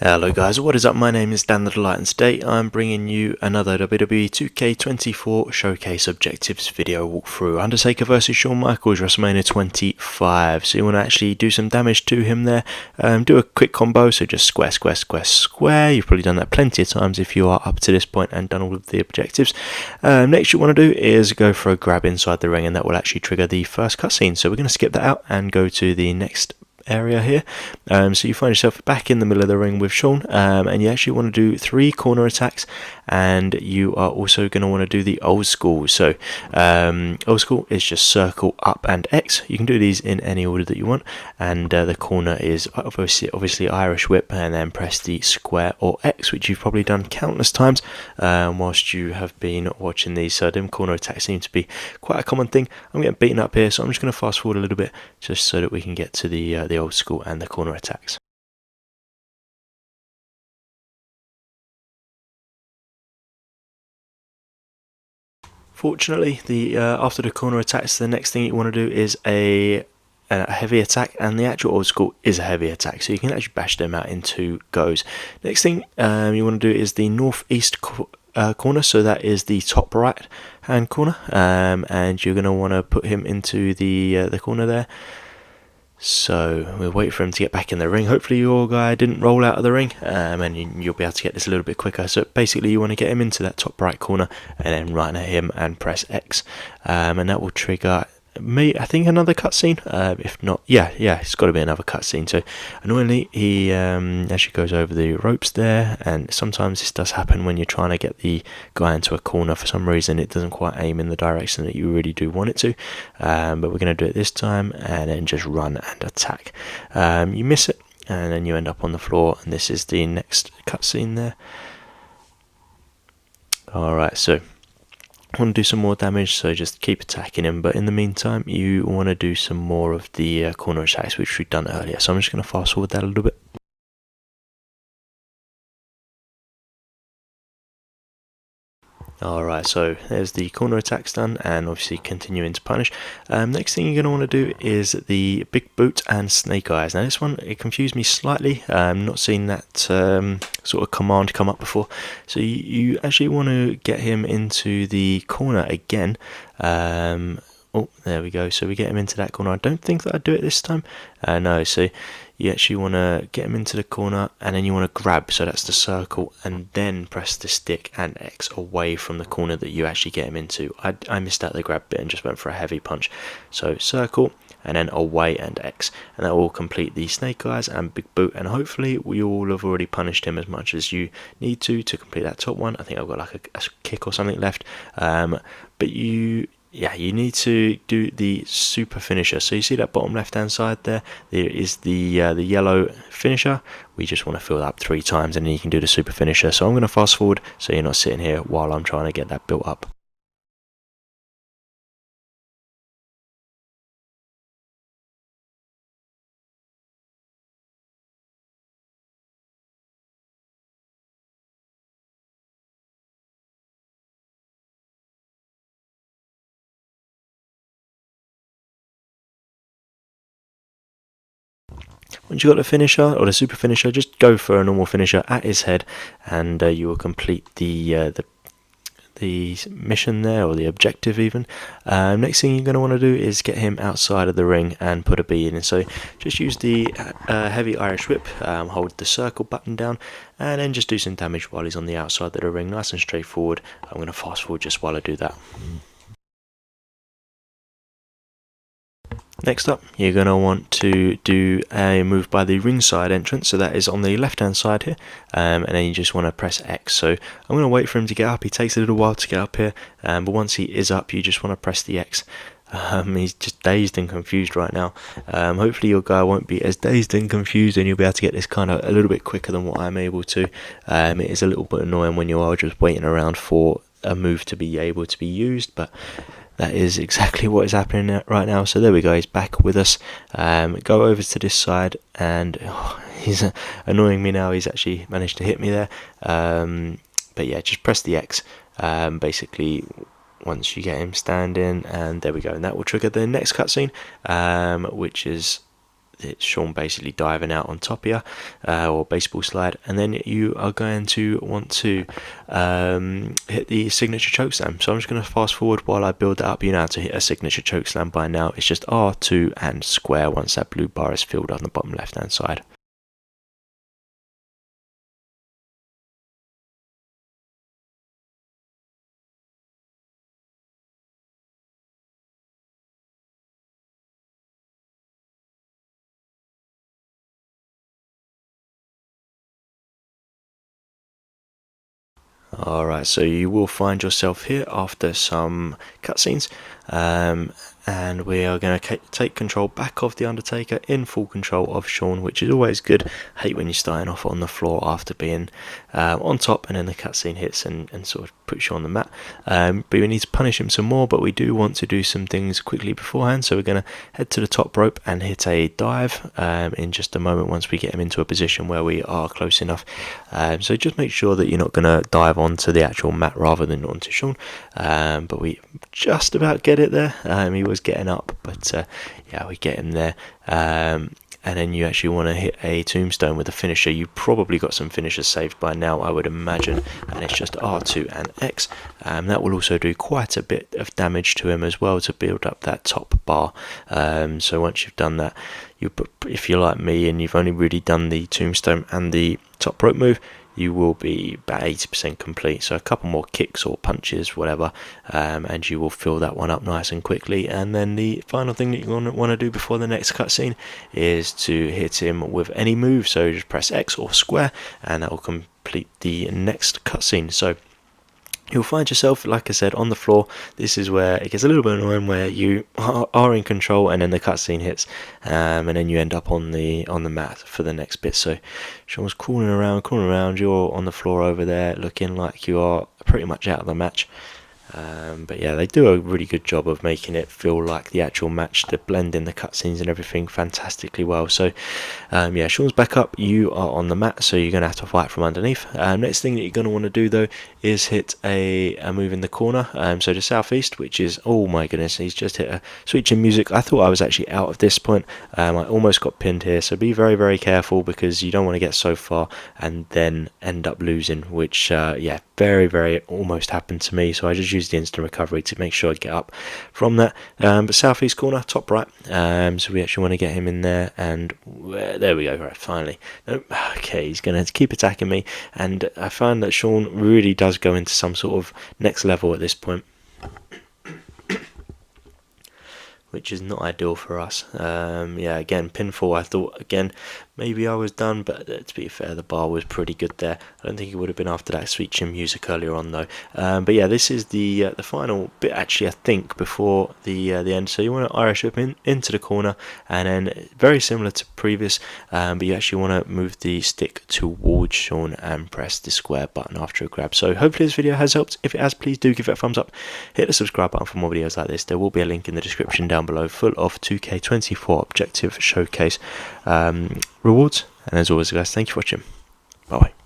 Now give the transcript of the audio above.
Hello guys, what is up? My name is Dan the Delight and today I'm bringing you another WWE 2K24 Showcase Objectives video walkthrough. Undertaker versus Shaun Michaels, WrestleMania 25. So you want to actually do some damage to him there. Do a quick combo, so just square, square, square, square. You've probably done that plenty of times if you are up to this point and done all of the objectives. Next you want to do is go for a grab inside the ring, and that will actually trigger the first cutscene. So we're going to skip that out and go to the next area here. So you find yourself back in the middle of the ring with Shaun, and you actually want to do 3 corner attacks, and you are also going to want to do the old school. So old school is just circle, up and X. You can do these in any order that you want, and the corner is obviously Irish whip, and then press the square or X, which you've probably done countless times whilst you have been watching these. So them corner attacks seem to be quite a common thing. I'm getting beaten up here, so I'm just going to fast forward a little bit just so that we can get to the old school and the corner attacks. Fortunately, after the corner attacks, the next thing you want to do is a heavy attack, and the actual old school is a heavy attack, so you can actually bash them out in 2 goes. Next thing you want to do is the northeast corner, so that is the top right hand corner, and you're going to want to put him into the corner there. So we'll wait for him to get back in the ring. Hopefully your guy didn't roll out of the ring, and you'll be able to get this a little bit quicker. So basically you want to get him into that top right corner and then run at him and press X, and that will trigger I think another cutscene. If not, yeah, it's got to be another cutscene. So annoyingly, he actually goes over the ropes there, and sometimes this does happen when you're trying to get the guy into a corner. For some reason, it doesn't quite aim in the direction that you really do want it to. But we're going to do it this time, and then just run and attack. You miss it, and then you end up on the floor, and this is the next cutscene there. Alright, so I want to do some more damage, so just keep attacking him, but in the meantime you want to do some more of the corner attacks which we've done earlier, so I'm just going to fast forward that a little bit. Alright, so there's the corner attacks done, and obviously continuing to punish. Next thing you're going to want to do is the big boot and snake eyes. Now this one, it confused me slightly. Not seen that sort of command come up before. So you actually want to get him into the corner again. Oh, there we go. So we get him into that corner. I don't think that I do it this time. No, so you actually want to get him into the corner, and then you want to grab, so that's the circle, and then press the stick and X away from the corner that you actually get him into. I missed out the grab bit and just went for a heavy punch. So circle, and then away and X, and that will complete the snake eyes and big boot, and hopefully we all have already punished him as much as you need to complete that top one. I think I've got like a kick or something left, but you need to do the super finisher. So you see that bottom left hand side there is the yellow finisher. We just want to fill that up 3 times, and then you can do the super finisher. So I'm going to fast forward so you're not sitting here while I'm trying to get that built up. Once you've got the finisher or the super finisher, just go for a normal finisher at his head, and you will complete the mission there, or the objective even. Next thing you're going to want to do is get him outside of the ring and put a B in. So just use the heavy Irish whip, hold the circle button down, and then just do some damage while he's on the outside of the ring. Nice and straightforward. I'm going to fast forward just while I do that. Next up, you're going to want to do a move by the ringside entrance, so that is on the left hand side here, and then you just want to press X. So I'm going to wait for him to get up. He takes a little while to get up here, but once he is up, you just want to press the X. He's just dazed and confused right now. Hopefully your guy won't be as dazed and confused, and you'll be able to get this kind of a little bit quicker than what I'm able to. It is a little bit annoying when you are just waiting around for a move to be able to be used, but that is exactly what is happening right now. So there we go, he's back with us. Go over to this side, and he's annoying me now. He's actually managed to hit me there. But yeah, just press the X basically once you get him standing, and there we go, and that will trigger the next cutscene, which is it's Shaun basically diving out on top of you, or baseball slide, and then you are going to want to hit the signature choke slam. So I'm just going to fast forward while I build that up. You know how to hit a signature choke slam by now. It's just R2 and square once that blue bar is filled on the bottom left hand side. Alright, so you will find yourself here after some cutscenes, and we are going to take control back of the Undertaker, in full control of Shaun, which is always good. I hate when you're starting off on the floor after being on top, and then the cutscene hits and sort of puts you on the mat. But we need to punish him some more, but we do want to do some things quickly beforehand, so we're going to head to the top rope and hit a dive in just a moment once we get him into a position where we are close enough. So just make sure that you're not going to dive onto the actual mat rather than onto Shaun, but we just about get it there. He was getting up, but yeah, we get him there. And then you actually want to hit a tombstone with a finisher. You probably got some finishers saved by now, I would imagine, and it's just R2 and X. That will also do quite a bit of damage to him as well to build up that top bar. So once you've done that, if you're like me and you've only really done the tombstone and the top rope move, you will be about 80% complete. So a couple more kicks or punches, whatever, and you will fill that one up nice and quickly. And then the final thing that you want to do before the next cutscene is to hit him with any move. So just press X or square, and that will complete the next cutscene. So you'll find yourself, like I said, on the floor. This is where it gets a little bit annoying, where you are in control and then the cutscene hits, and then you end up on the mat for the next bit. So Shaun's crawling around, you're on the floor over there looking like you are pretty much out of the match. But yeah, they do a really good job of making it feel like the actual match. They blend in the cutscenes and everything fantastically well. So yeah, Shaun's back up, you are on the mat, so you're going to have to fight from underneath. Next thing that you're going to want to do though is hit a move in the corner, so to southeast, which is, oh my goodness, he's just hit a switch in music. I thought I was actually out at this point. I almost got pinned here, so be very, very careful, because you don't want to get so far and then end up losing, which yeah, very, very almost happened to me. So I just used the instant recovery to make sure I get up from that. But southeast corner, top right, so we actually want to get him in there, and there we go. Right, finally. Okay, he's going to keep attacking me, and I find that Shaun really does go into some sort of next level at this point, which is not ideal for us. Yeah, again, pinfall. I thought, again, maybe I was done, but to be fair, the bar was pretty good there. I don't think it would have been after that sweet chin music earlier on, though. But yeah, this is the final bit, actually, I think, before the end. So you want to Irish whip into the corner, and then very similar to previous, but you actually want to move the stick towards Shaun and press the square button after a grab. So hopefully this video has helped. If it has, please do give it a thumbs up. Hit the subscribe button for more videos like this. There will be a link in the description down below full of 2K24 objective showcase rewards. And as always, guys, thank you for watching. Bye bye.